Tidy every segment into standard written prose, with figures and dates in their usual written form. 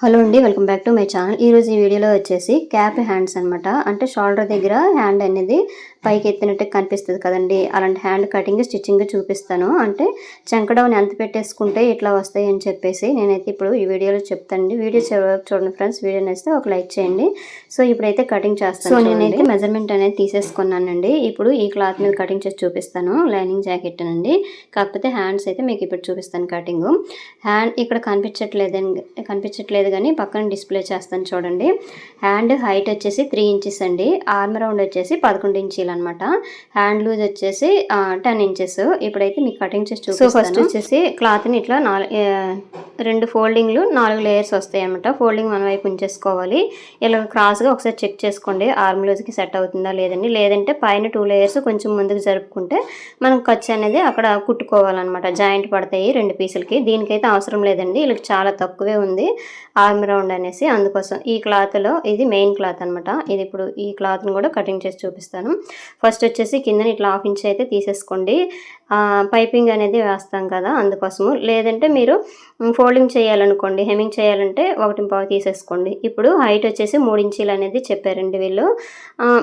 Hello అండి, welcome back to my channel. ఈరోజు ఈ వీడియోలో వచ్చేసి క్యాప్ హ్యాండ్స్ అనమాట. అంటే షోల్డర్ దగ్గర హ్యాండ్ అనేది పైకి ఎత్తినట్టు కనిపిస్తుంది కదండి, అలాంటి హ్యాండ్ కటింగ్ స్టిచ్చింగ్ చూపిస్తాను. అంటే చంకడౌన్ ఎంత పెట్టేసుకుంటే ఇట్లా వస్తాయి అని చెప్పేసి నేనైతే ఇప్పుడు ఈ వీడియోలో చెప్తానండి. వీడియో చూడండి ఫ్రెండ్స్. వీడియో నచ్చితే ఒక లైక్ చేయండి. సో ఇప్పుడైతే కటింగ్ చేస్తాను. సో నేనైతే మెజర్మెంట్ అనేది తీసేసుకున్నానండి. ఇప్పుడు ఈ క్లాత్ మీద కటింగ్ చేసి చూపిస్తాను. లైనింగ్ జాకెట్ అండి. కాకపోతే హ్యాండ్స్ అయితే మీకు ఇప్పుడు చూపిస్తాను కటింగ్. హ్యాండ్ ఇక్కడ కనిపించట్లేదు కానీ పక్కన డిస్ప్లే చేస్తాను చూడండి. హ్యాండ్ హైట్ వచ్చేసి 3 ఇంచెస్ అండి. ఆర్మ్ రౌండ్ వచ్చేసి 11 ఇంచీలు అనమాట. హ్యాండ్ లూజ్ వచ్చేసి 10 ఇంచెస్. ఇప్పుడైతే మీకు కటింగ్ చేసి చూపిస్తాను. సో ఫస్ట్ వచ్చేసి క్లాత్ని ఇట్లా 2 ఫోల్డింగ్లు 4 లేయర్స్ వస్తాయి అనమాట. ఫోల్డింగ్ మన వైపు ఉంచేసుకోవాలి. ఇలా క్రాస్గా ఒకసారి చెక్ చేసుకోండి ఆర్మ్ లూజ్కి సెట్ అవుతుందా లేదంటే పైన 2 లేయర్స్ కొంచెం ముందుకు జరుపుకుంటే మనం ఖర్చు అనేది అక్కడ కుట్టుకోవాలన్నమాట. జాయింట్ పడతాయి 2 పీసులకి. దీనికైతే అవసరం లేదండి, వీళ్ళకి చాలా తక్కువే ఉంది ఆర్మ్ రౌండ్ అనేసి. అందుకోసం ఈ క్లాత్లో ఇది మెయిన్ క్లాత్ అనమాట. ఇది ఇప్పుడు ఈ క్లాత్ని కూడా కటింగ్ చేసి చూపిస్తాను. ఫస్ట్ వచ్చేసి కిందని ఇట్లా 1/2 ఇంచ్ అయితే తీసేసుకోండి. పైపింగ్ అనేది వేస్తాం కదా అందుకోసము. లేదంటే మీరు ఫోల్డింగ్ చేయాలనుకోండి, హెమ్మింగ్ చేయాలంటే 1.5 తీసేసుకోండి. ఇప్పుడు హైట్ వచ్చేసి 3 ఇంచీలు అనేది చెప్పారండి వీళ్ళు.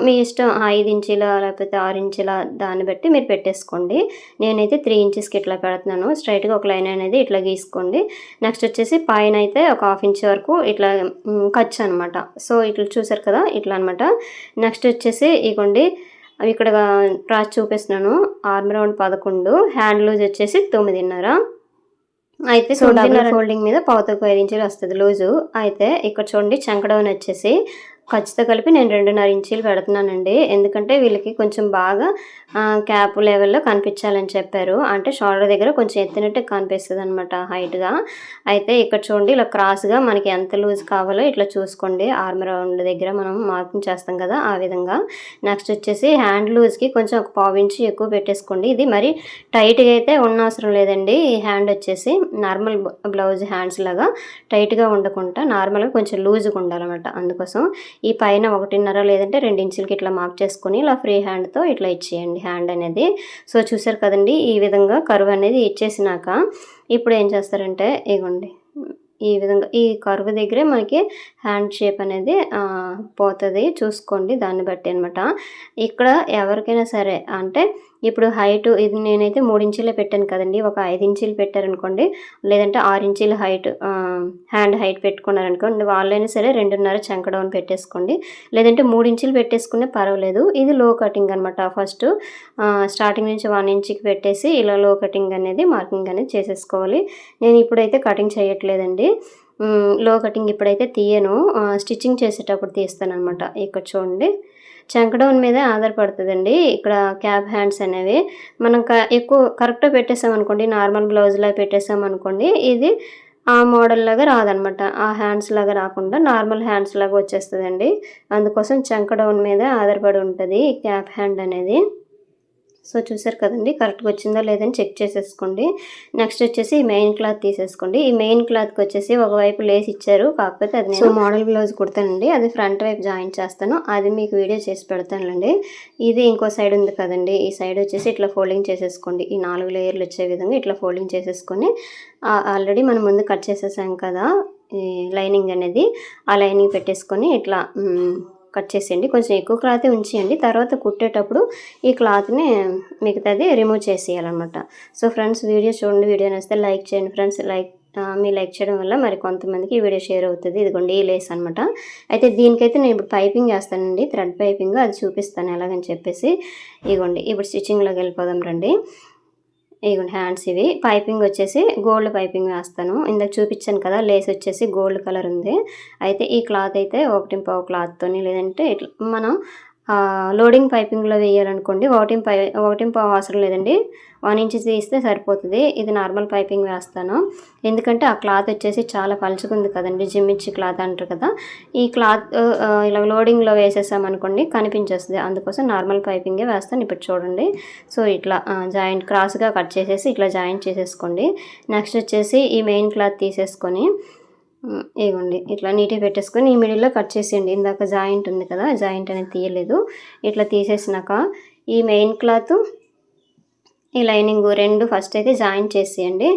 మీ ఇష్టం 5 ఇంచీల లేకపోతే 6 ఇంచీల దాన్ని బట్టి మీరు పెట్టేసుకోండి. నేనైతే 3 ఇంచెస్కి ఇట్లా పెడుతున్నాను. స్ట్రైట్గా ఒక లైన్ అనేది ఇట్లా గీసుకోండి. నెక్స్ట్ వచ్చేసి పైన అయితే ఒక 1/2 ఇంచ్ వరకు ఇట్లా ఖర్చు అనమాట. సో ఇట్లా చూసారు కదా, ఇట్లా అనమాట. నెక్స్ట్ వచ్చేసి ఇగోండి ఇక్కడ క్రాస్ చూపిస్తున్నాను. ఆర్మ్ రౌండ్ 11, హ్యాండ్ లూజ్ వచ్చేసి 9.5. అయితే సో డబుల్ ఫోల్డింగ్ మీద 1/4 ఇంచీలు వస్తుంది లూజు. అయితే ఇక్కడ చూడండి చంకడౌన్ వచ్చేసి ఖర్చుతో కలిపి నేను 2.5 ఇంచీలు పెడుతున్నానండి. ఎందుకంటే వీళ్ళకి కొంచెం బాగా క్యాప్ లెవెల్లో కనిపించాలని చెప్పారు. అంటే షోల్డర్ దగ్గర కొంచెం ఎత్తినట్టు కనిపిస్తుంది అనమాట హైట్గా. అయితే ఇక్కడ చూడండి ఇలా క్రాస్గా మనకి ఎంత లూజ్ కావాలో ఇట్లా చూసుకోండి. ఆర్మ్ రౌండ్ దగ్గర మనం మార్కింగ్ చేస్తాం కదా ఆ విధంగా. నెక్స్ట్ వచ్చేసి హ్యాండ్ లూజ్కి కొంచెం ఒక 1/4 ఇంచ్ ఎక్కువ పెట్టేసుకోండి. ఇది మరి టైట్గా అయితే ఉండవసరం లేదండి. ఈ హ్యాండ్ వచ్చేసి నార్మల్ బ్లౌజ్ హ్యాండ్స్ లాగా టైట్గా ఉండకుండా నార్మల్గా కొంచెం లూజ్గా ఉండాలన్నమాట. అందుకోసం ఈ పైన 1.5 లేదంటే 2 ఇంచులకి ఇట్లా మార్క్ చేసుకొని ఇలా ఫ్రీ హ్యాండ్తో ఇట్లా ఇచ్చేయండి హ్యాండ్ అనేది. సో చూసారు కదండి, ఈ విధంగా కర్వ్ అనేది ఇచ్చేసినాక ఇప్పుడు ఏం చేస్తారంటే ఇగోండి ఈ విధంగా ఈ కర్వ్ దగ్గరే మనకి హ్యాండ్ షేప్ అనేది పోతుంది. చూసుకోండి దాన్ని బట్టి అనమాట. ఇక్కడ ఎవరికైనా సరే అంటే ఇప్పుడు హైట్ ఇది నేనైతే 3 ఇంచీలే పెట్టాను కదండి. ఒక 5 ఇంచీలు పెట్టారనుకోండి, లేదంటే 6 ఇంచీల హైట్ హ్యాండ్ హైట్ పెట్టుకున్నారనుకోండి, వాళ్ళైనా సరే 2.5 చంకడౌన్ పెట్టేసుకోండి. లేదంటే 3 ఇంచీలు పెట్టేసుకునే పర్వాలేదు. ఇది లో కటింగ్ అనమాట. ఫస్ట్ స్టార్టింగ్ నుంచి 1 ఇంచ్కి పెట్టేసి ఇలా లో కటింగ్ అనేది మార్కింగ్ అనేది చేసేసుకోవాలి. నేను ఇప్పుడైతే కటింగ్ చేయట్లేదండి. లో కటింగ్ ఇప్పుడైతే తీయను, స్టిచ్చింగ్ చేసేటప్పుడు తీస్తాను అనమాట. ఇక్కడ చూడండి చంకడౌన్ మీదే ఆధారపడుతుందండి ఇక్కడ క్యాప్ హ్యాండ్స్ అనేవి. మనం ఎక్కువ కరెక్ట్గా పెట్టేసామనుకోండి, నార్మల్ బ్లౌజ్లా పెట్టేసామనుకోండి, ఇది ఆ మోడల్ లాగా రాదనమాట. ఆ హ్యాండ్స్ లాగా రాకుండా నార్మల్ హ్యాండ్స్ లాగా వచ్చేస్తుందండి. అందుకోసం చంకడౌన్ మీద ఆధారపడి ఉంటుంది క్యాప్ హ్యాండ్ అనేది. సో చూసారు కదండి, కరెక్ట్గా వచ్చిందా లేదని చెక్ చేసేసుకోండి. నెక్స్ట్ వచ్చేసి ఈ మెయిన్ క్లాత్ తీసేసుకోండి. ఈ మెయిన్ క్లాత్కి వచ్చేసి ఒకవైపు లేస్ ఇచ్చారు, కాకపోతే అది నేను మోడల్ బ్లౌజ్ కుడతానండి. అది ఫ్రంట్ వైపు జాయిన్ చేస్తాను, అది మీకు వీడియో చేసి పెడతానండి. ఇది ఇంకో సైడ్ ఉంది కదండి, ఈ సైడ్ వచ్చేసి ఇట్లా ఫోల్డింగ్ చేసేసుకోండి. ఈ 4 లేయర్లు వచ్చే విధంగా ఇట్లా ఫోల్డింగ్ చేసేసుకొని ఆల్రెడీ మనం ముందు కట్ చేసేసాం కదా ఈ లైనింగ్ అనేది, ఆ లైనింగ్ పెట్టేసుకొని ఇట్లా కట్ చేసేయండి. కొంచెం ఎక్కువ క్లాతే ఉంచేయండి. తర్వాత కుట్టేటప్పుడు ఈ క్లాత్ని మిగతాది రిమూవ్ చేసేయాలన్నమాట. సో ఫ్రెండ్స్ వీడియో చూడండి. వీడియో నచ్చితే లైక్ చేయండి ఫ్రెండ్స్. మీ లైక్ చేయడం వల్ల మరి కొంతమందికి ఈ వీడియో షేర్ అవుతుంది. ఇదిగోండి ఈ లేస్ అనమాట. అయితే దీనికైతే నేను ఇప్పుడు పైపింగ్ వేస్తానండి, థ్రెడ్ పైపింగ్. అది చూపిస్తాను ఎలాగని చెప్పేసి. ఇదిగోండి ఇప్పుడు స్టిచ్చింగ్లోకి వెళ్ళిపోదాం రండి. ఇగోండి హ్యాండ్స్ ఇవి. పైపింగ్ వచ్చేసి గోల్డ్ పైపింగ్ వేస్తాను. ఇందాక చూపించాను కదా, లేస్ వచ్చేసి గోల్డ్ కలర్ ఉంది. అయితే ఈ క్లాత్ అయితే 1.5 క్లాత్తోని, లేదంటే ఇట్లా మనం లోడింగ్ పైపింగ్లో వేయాలనుకోండి 1.5 అవసరం లేదండి, 1 ఇంచ్ తీస్తే సరిపోతుంది. ఇది నార్మల్ పైపింగ్ వేస్తాను. ఎందుకంటే ఆ క్లాత్ వచ్చేసి చాలా పలుచుకుంది కదండి, జిమ్మిచ్చి క్లాత్ అంటారు కదా. ఈ క్లాత్ ఇలా లోడింగ్లో వేసేసామనుకోండి కనిపించేస్తుంది. అందుకోసం నార్మల్ పైపింగే వేస్తాను. ఇప్పుడు చూడండి. సో ఇట్లా జాయింట్ క్రాస్గా కట్ చేసేసి ఇట్లా జాయింట్ చేసేసుకోండి. నెక్స్ట్ వచ్చేసి ఈ మెయిన్ క్లాత్ తీసేసుకొని ఇగోండి ఇట్లా నీట్గా పెట్టేసుకొని ఈ మిడిల్లో కట్ చేసేయండి. ఇందాక జాయింట్ ఉంది కదా, జాయింట్ అనేది తీయలేదు. ఇట్లా తీసేసినాక ఈ మెయిన్ క్లాత్ ఈ లైనింగ్ 2 ఫస్ట్ అయితే జాయింట్ చేసేయండి.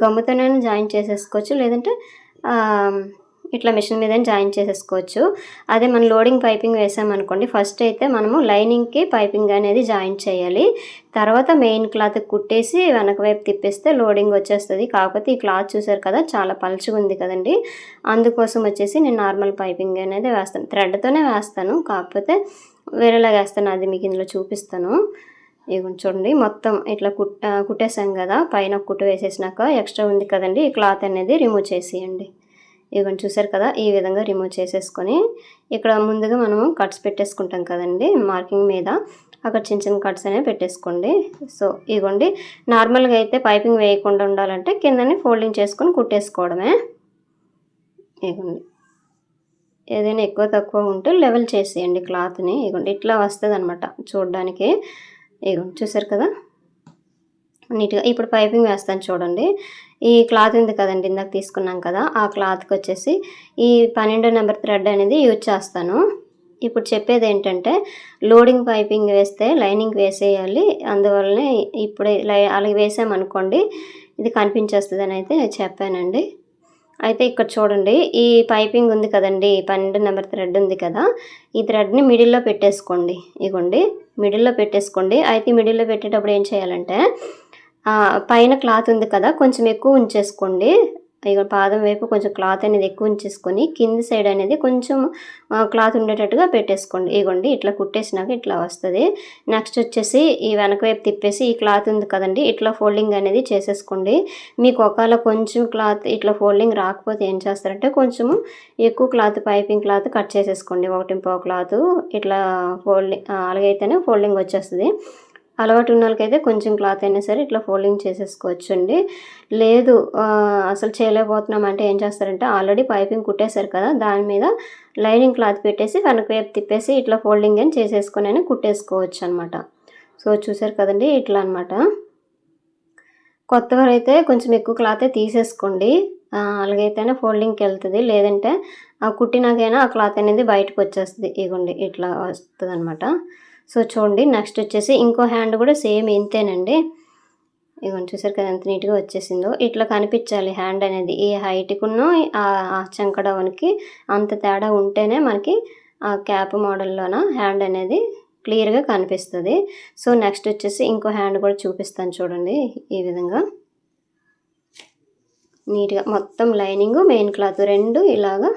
గమ్ముతోనైనా జాయింట్ చేసేసుకోవచ్చు, లేదంటే ఇట్లా మిషన్ మీద జాయిన్ చేసేసుకోవచ్చు. అదే మనం లోడింగ్ పైపింగ్ వేసామనుకోండి, ఫస్ట్ అయితే మనము లైనింగ్కి పైపింగ్ అనేది జాయిన్ చేయాలి. తర్వాత మెయిన్ క్లాత్ కుట్టేసి వెనక వైపు తిప్పేస్తే లోడింగ్ వచ్చేస్తుంది. కాకపోతే ఈ క్లాత్ చూసారు కదా, చాలా పలుచగా ఉంది కదండి. అందుకోసం వచ్చేసి నేను నార్మల్ పైపింగ్ అనేది వేస్తాను, థ్రెడ్తోనే వేస్తాను. కాకపోతే వేరేలాగా వేస్తాను, అది మీకు ఇందులో చూపిస్తాను. ఇవి చూడండి, మొత్తం ఇట్లా కుట్టేసాం కదా, పైన కుట్టు వేసేసినాక ఎక్స్ట్రా ఉంది కదండి, ఈ క్లాత్ అనేది రిమూవ్ చేసేయండి. ఇవన్నీ చూసారు కదా, ఈ విధంగా రిమూవ్ చేసేసుకొని ఇక్కడ ముందుగా మనము కట్స్ పెట్టేసుకుంటాం కదండి మార్కింగ్ మీద, అక్కడ చిన్న చిన్న కట్స్ అనేవి పెట్టేసుకోండి. సో ఇవ్వండి, నార్మల్గా అయితే పైపింగ్ వేయకుండా ఉండాలంటే కిందని ఫోల్డింగ్ చేసుకొని కుట్టేసుకోవడమే. ఇవ్వండి, ఏదైనా ఎక్కువ తక్కువ ఉంటే లెవెల్ చేసేయండి క్లాత్ని. ఇవ్వండి, ఇట్లా వస్తుంది అనమాట చూడడానికి. ఇవ్వండి చూసారు కదా నీట్గా. ఇప్పుడు పైపింగ్ వేస్తాను చూడండి. ఈ క్లాత్ ఉంది కదండి, ఇందాక తీసుకున్నాం కదా, ఆ క్లాత్కి వచ్చేసి ఈ 12 నెంబర్ థ్రెడ్ అనేది యూజ్ చేస్తాను. ఇప్పుడు చెప్పేది ఏంటంటే, లోడింగ్ పైపింగ్ వేస్తే లైనింగ్ వేసేయాలి, అందువల్లనే ఇప్పుడే అలాగే వేసామనుకోండి ఇది కనిపించేస్తుంది అని అయితే చెప్పానండి. అయితే ఇక్కడ చూడండి, ఈ పైపింగ్ ఉంది కదండి, 12 నెంబర్ థ్రెడ్ ఉంది కదా, ఈ థ్రెడ్ని మిడిల్లో పెట్టేసుకోండి. ఇగోండి, మిడిల్లో పెట్టేసుకోండి. అయితే మిడిల్లో పెట్టేటప్పుడు ఏం చేయాలంటే, పైన క్లాత్ ఉంది కదా, కొంచెం ఎక్కువ ఉంచేసుకోండి. ఇక పాదం వైపు కొంచెం క్లాత్ అనేది ఎక్కువ ఉంచేసుకొని కింది సైడ్ అనేది కొంచెం క్లాత్ ఉండేటట్టుగా పెట్టేసుకోండి. ఇగోండి, ఇట్లా కుట్టేసినాక ఇట్లా వస్తుంది. నెక్స్ట్ వచ్చేసి ఈ వెనక వైపు తిప్పేసి ఈ క్లాత్ ఉంది కదండి, ఇట్లా ఫోల్డింగ్ అనేది చేసేసుకోండి. మీకు ఒకవేళ కొంచెం క్లాత్ ఇట్లా ఫోల్డింగ్ రాకపోతే ఏం చేస్తారంటే, కొంచెము ఎక్కువ క్లాత్ పైపింగ్ క్లాత్ కట్ చేసేసుకోండి, 1.5 క్లాత్ ఇట్లా ఫోల్డింగ్, అలాగైతేనే ఫోల్డింగ్ వచ్చేస్తుంది. అలవాటు ఉన్న వాళ్ళకైతే కొంచెం క్లాత్ అయినా సరే ఇట్లా ఫోల్డింగ్ చేసేసుకోవచ్చు అండి. లేదు అసలు చేయలేకపోతున్నాం అంటే ఏం చేస్తారంటే, ఆల్రెడీ పైపింగ్ కుట్టేశారు కదా, దాని మీద లైనింగ్ క్లాత్ పెట్టేసి వెనక వైపు తిప్పేసి ఇట్లా ఫోల్డింగ్ అని చేసేసుకొని కుట్టేసుకోవచ్చు అనమాట. సో చూసారు కదండి, ఇట్లా అనమాట. కొత్తవారు అయితే కొంచెం ఎక్కువ క్లాతే తీసేసుకోండి, అలాగైతేనే ఫోల్డింగ్కి వెళ్తుంది. లేదంటే కుట్టినాకైనా ఆ క్లాత్ అనేది బయటకు వచ్చేస్తుంది. ఇగోండి, ఇట్లా వస్తుంది అనమాట. సో చూడండి, నెక్స్ట్ వచ్చేసి ఇంకో హ్యాండ్ కూడా సేమ్ ఇంతేనండి. ఇదిగోండి చూసారు కదా ఎంత నీట్గా వచ్చేసిందో. ఇట్లా కనిపించాలి హ్యాండ్ అనేది, ఈ హైట్కున్న ఆ చంకడవనికి అంత తేడా ఉంటేనే మనకి ఆ క్యాప్ మోడల్లోన హ్యాండ్ అనేది క్లియర్గా కనిపిస్తుంది. సో నెక్స్ట్ వచ్చేసి ఇంకో హ్యాండ్ కూడా చూపిస్తాను చూడండి. ఈ విధంగా నీట్గా మొత్తం లైనింగ్ మెయిన్ క్లాత్ రెండు ఇలాగా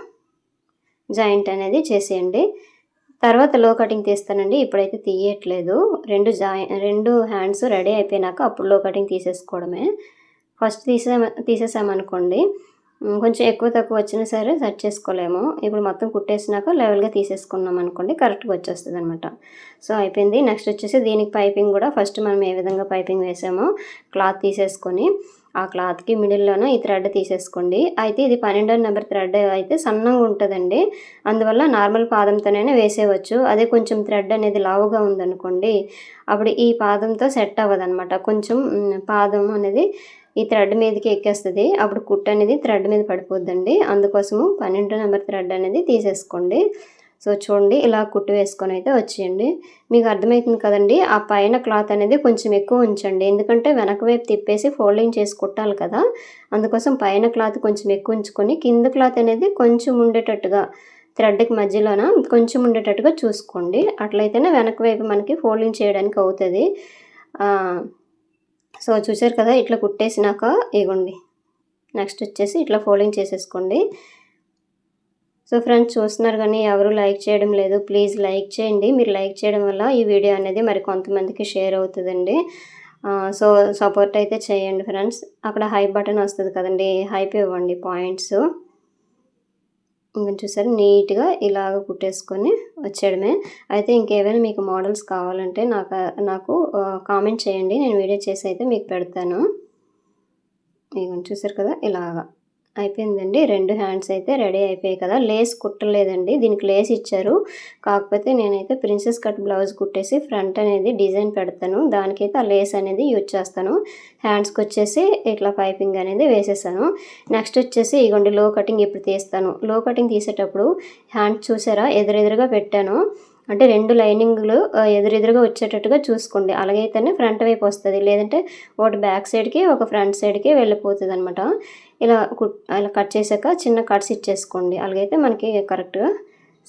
జాయింట్ అనేది చేసేయండి. తర్వాత లో కటింగ్ తీస్తానండి, ఇప్పుడైతే తీయట్లేదు. రెండు హ్యాండ్స్ రెడీ అయిపోయినాక అప్పుడు లో కటింగ్ తీసేసుకోవడమే. ఫస్ట్ తీసేసామనుకోండి కొంచెం ఎక్కువ తక్కువ వచ్చినా సరే సెట్ చేసుకోలేము. ఇప్పుడు మొత్తం కుట్టేసినాక లెవెల్గా తీసేసుకున్నాం అనుకోండి కరెక్ట్గా వచ్చేస్తుంది అనమాట. సో అయిపోయింది. నెక్స్ట్ వచ్చేసి దీనికి పైపింగ్ కూడా ఫస్ట్ మనం ఏ విధంగా పైపింగ్ వేసామో క్లాత్ తీసేసుకొని ఆ క్లాత్కి మిడిల్లోనే ఈ థ్రెడ్ తీసేసుకోండి. అయితే ఇది 12 నెంబర్ థ్రెడ్ అయితే సన్నంగా ఉంటుందండి, అందువల్ల నార్మల్ పాదంతోనే వేసేయవచ్చు. అదే కొంచెం థ్రెడ్ అనేది లావుగా ఉందనుకోండి, అప్పుడు ఈ పాదంతో సెట్ అవ్వదనమాట. కొంచెం పాదం అనేది ఈ థ్రెడ్ మీదకి ఎక్కేస్తుంది, అప్పుడు కుట్టు అనేది థ్రెడ్ మీద పడిపోద్దండి. అందుకోసము 12 నెంబర్ థ్రెడ్ అనేది తీసేసుకోండి. సో చూడండి, ఇలా కుట్టు వేసుకొని అయితే వచ్చేయండి. మీకు అర్థమవుతుంది కదండి, ఆ పైన క్లాత్ అనేది కొంచెం ఎక్కువ ఉంచండి, ఎందుకంటే వెనక వైపు తిప్పేసి ఫోల్డింగ్ చేసి కుట్టాలి కదా, అందుకోసం పైన క్లాత్ కొంచెం ఎక్కువ ఉంచుకొని కింద క్లాత్ అనేది కొంచెం ఉండేటట్టుగా థ్రెడ్కి మధ్యలోన కొంచెం ఉండేటట్టుగా చూసుకోండి. అట్లయితేనే వెనక వైపు మనకి ఫోల్డింగ్ చేయడానికి అవుతుంది. సో చూసారు కదా, ఇట్లా కుట్టేసినాక ఇగోండి నెక్స్ట్ వచ్చేసి ఇట్లా ఫోల్డింగ్ చేసేసుకోండి. సో ఫ్రెండ్స్ చూస్తున్నారు కానీ ఎవరు లైక్ చేయడం లేదు, ప్లీజ్ లైక్ చేయండి. మీరు లైక్ చేయడం వల్ల ఈ వీడియో అనేది మరి కొంతమందికి షేర్ అవుతుందండి. సో సపోర్ట్ అయితే చేయండి ఫ్రెండ్స్. అక్కడ హై బటన్ వస్తుంది కదండి, హైప్ ఇవ్వండి పాయింట్స్. ఇంకా చూసారు నీట్గా ఇలాగ కుట్టేసుకొని వచ్చేయడమే. అయితే ఇంకేమైనా మీకు మోడల్స్ కావాలంటే నాకు కామెంట్ చేయండి, నేను వీడియో చేసి అయితే మీకు పెడతాను. ఇవన్నీ చూసారు కదా, ఇలాగా అయిపోయిందండి. రెండు హ్యాండ్స్ అయితే రెడీ అయిపోయాయి కదా. లేస్ కుట్టలేదండి, దీనికి లేస్ ఇచ్చారు, కాకపోతే నేనైతే ప్రిన్సెస్ కట్ బ్లౌజ్ కుట్టేసి ఫ్రంట్ అనేది డిజైన్ పెడతాను, దానికైతే ఆ లేస్ అనేది యూజ్ చేస్తాను. హ్యాండ్స్కి వచ్చేసి ఇట్లా పైపింగ్ అనేది వేసేసాను. నెక్స్ట్ వచ్చేసి ఇగోండి లో కటింగ్ ఇప్పుడు తీస్తాను. లో కటింగ్ తీసేటప్పుడు హ్యాండ్స్ చూసారా ఎదురెదురుగా పెట్టాను, అంటే రెండు లైనింగ్లు ఎదురెదురుగా వచ్చేటట్టుగా చూసుకోండి, అలాగైతేనే ఫ్రంట్ వైపు వస్తుంది. లేదంటే ఒకటి బ్యాక్ సైడ్కి ఒక ఫ్రంట్ సైడ్కి వెళ్ళిపోతుంది అనమాట. ఇలా కట్ చేశాక చిన్న కట్స్ ఇచ్చేసుకోండి. అలాగైతే మనకి కరెక్ట్గా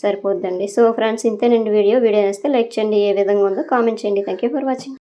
సరిపోద్దండి. సో ఫ్రెండ్స్ ఇంతేనండి వీడియో. వీడియో నచ్చితే లైక్ చేయండి. ఏ విధంగా ఉందో కామెంట్ చేయండి. Thank you for watching.